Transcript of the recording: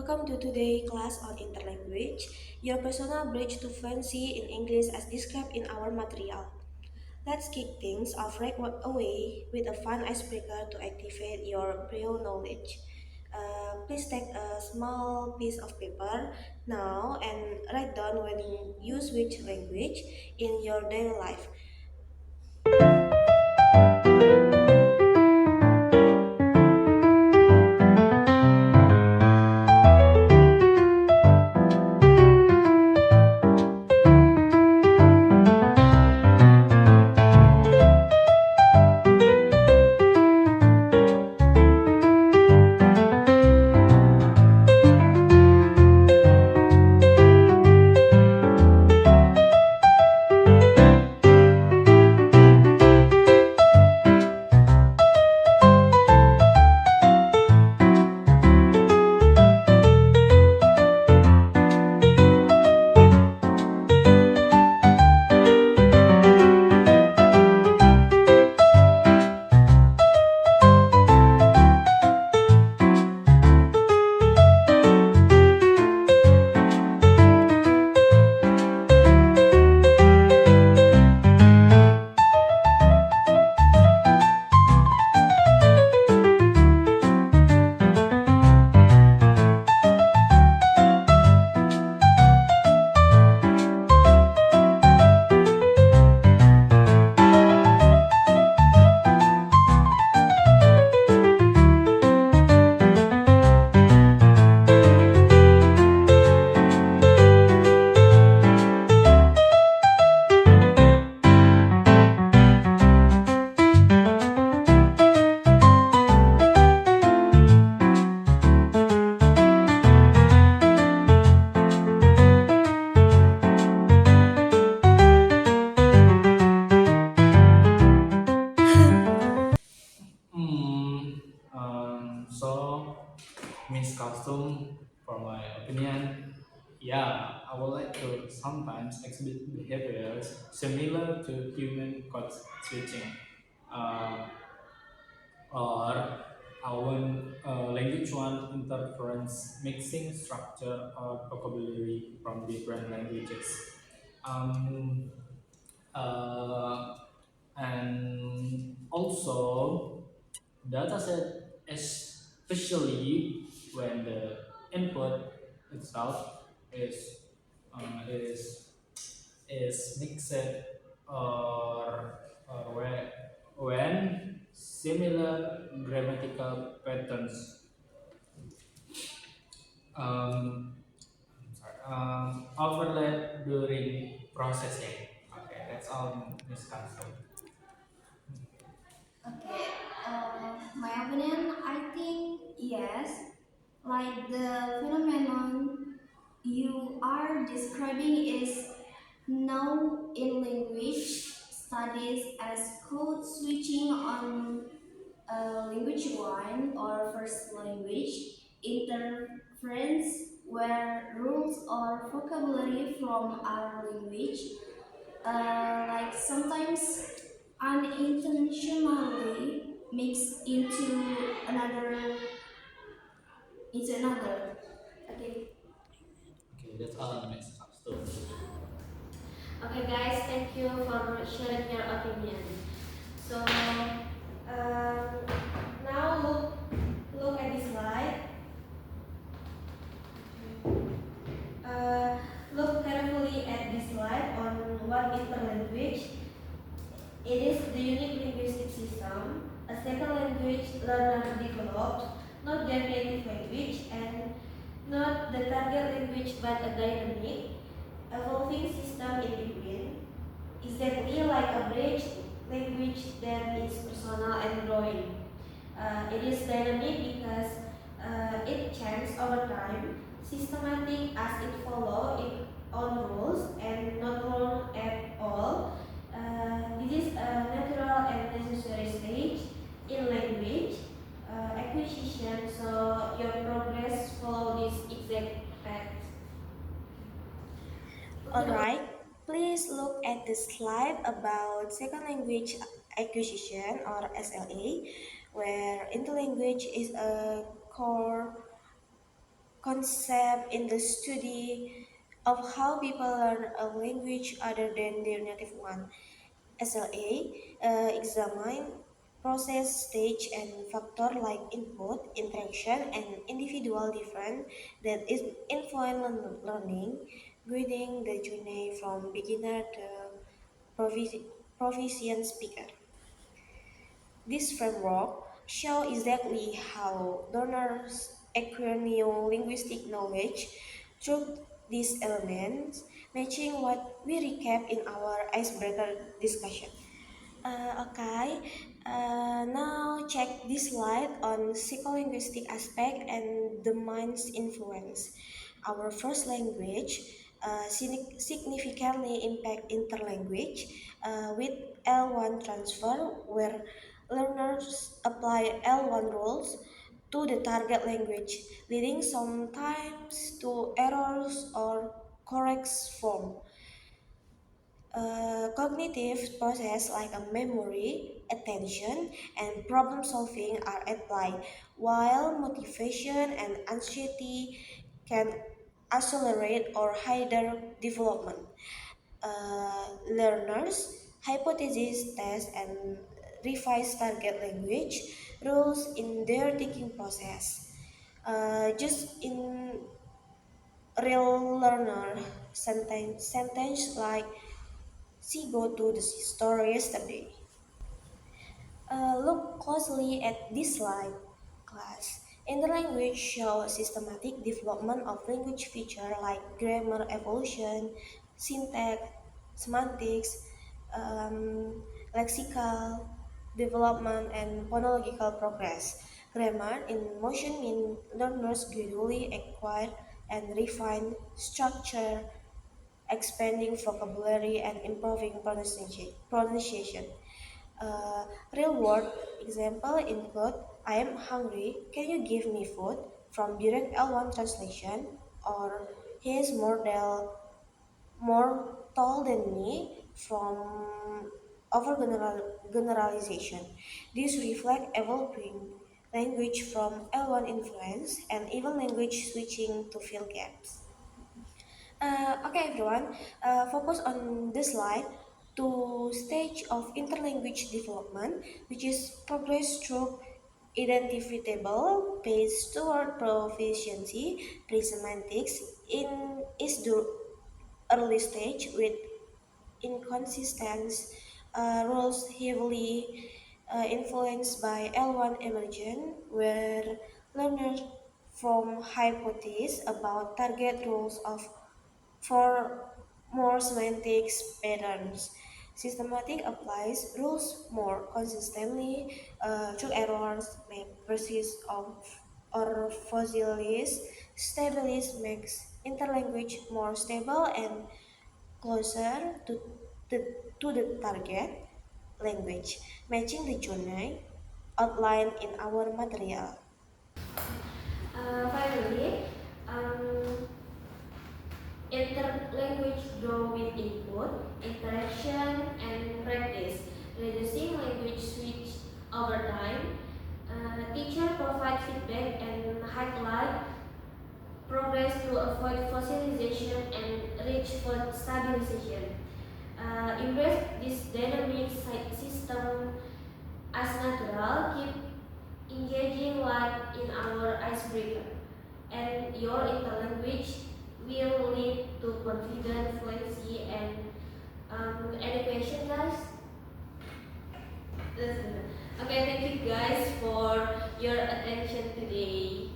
welcome to today's class on interlanguage, your personal bridge to fluency in English as described in our material. Let's kick things off right away with a fun icebreaker to activate your brain knowledge. Please take a small piece of paper now and write down when you use which language in your daily life. Hmm. So, Miss Custom, for my opinion, yeah, I would like to sometimes exhibit behaviors similar to human code switching, uh, or our language one interference, mixing structure or vocabulary from different languages. Um, uh, and also dataset, especially when the input itself is uh, is is mixed, or when similar grammatical patterns um, overlap during processing. Okay, that's all, Miss Custom. Okay, my opinion, I think yes. Like the phenomenon you are describing is now in language studies as code switching on language one or first language interference where rules or vocabulary from our language like sometimes unintentionally mixed into another. Okay. Okay, that's all, Miss Custom. Okay, guys, thank you for sharing your opinion. So now look at this slide. Uh, Look carefully at this slide on what interlanguage. It is the unique linguistic system, a second language learner developed, not their native language and not the target language but a dynamic, evolving system in between, exactly like a bridge language that is personal and growing. It is dynamic because it changes over time, systematic as it follows its own rules and not wrong at all. This is a natural and necessary stage in language acquisition, so your progress follow this exact path. Alright, please look at the slide about second language acquisition or SLA, where interlanguage is a core concept in the study of how people learn a language other than their native one. SLA examine process, stage, and factor like input, interaction, and individual different that is influence learning, guiding the journey from beginner to proficient speaker. This framework shows exactly how learners acquire new linguistic knowledge through these elements, matching what we recap in our icebreaker discussion. Okay, now check this slide on psycholinguistic aspect and the mind's influence. Our first language significantly impact interlanguage with L1 transfer, where learners apply L1 rules to the target language, leading sometimes to errors or correct form. Cognitive process like a memory, attention, and problem solving are at play, while motivation and anxiety can accelerate or hinder development. Learners hypothesis test and revise target language rules in their thinking process. Just in real learner sentence like she go to the store yesterday. Look closely at this slide, class. In the language show systematic development of language feature like grammar evolution, syntax, semantics, lexical development, and phonological progress. Grammar in motion means learners gradually acquire and refine structure, expanding vocabulary and improving pronunciation. Real world example include I am hungry, can you give me food from direct L1 translation, or he is more tall than me from overgeneralization. This reflect evolving language from L1 influence and even language switching to fill gaps. Okay, everyone, focus on this slide to stage of interlanguage development, which is progress through identifiable pace toward proficiency. Pre-semantics in is the early stage with inconsistent rules heavily influenced by L1 emergent, where learners from hypotheses about target rules of for more semantics patterns. Systematic applies rules more consistently to errors may persist of or fossilis. Stabilis makes interlanguage more stable and closer the, to the target language, matching the journey outlined in our material. Finally, interlanguage grow with input, interaction, and practice, reducing language switch over time. Teacher provide feedback and highlight progress to avoid fossilization and reach for stabilization. Embrace this dynamic system as natural, keep engaging like in our icebreaker, and your interlanguage will lead to confident fluency and education, guys. That's it. Okay, thank you guys for your attention today.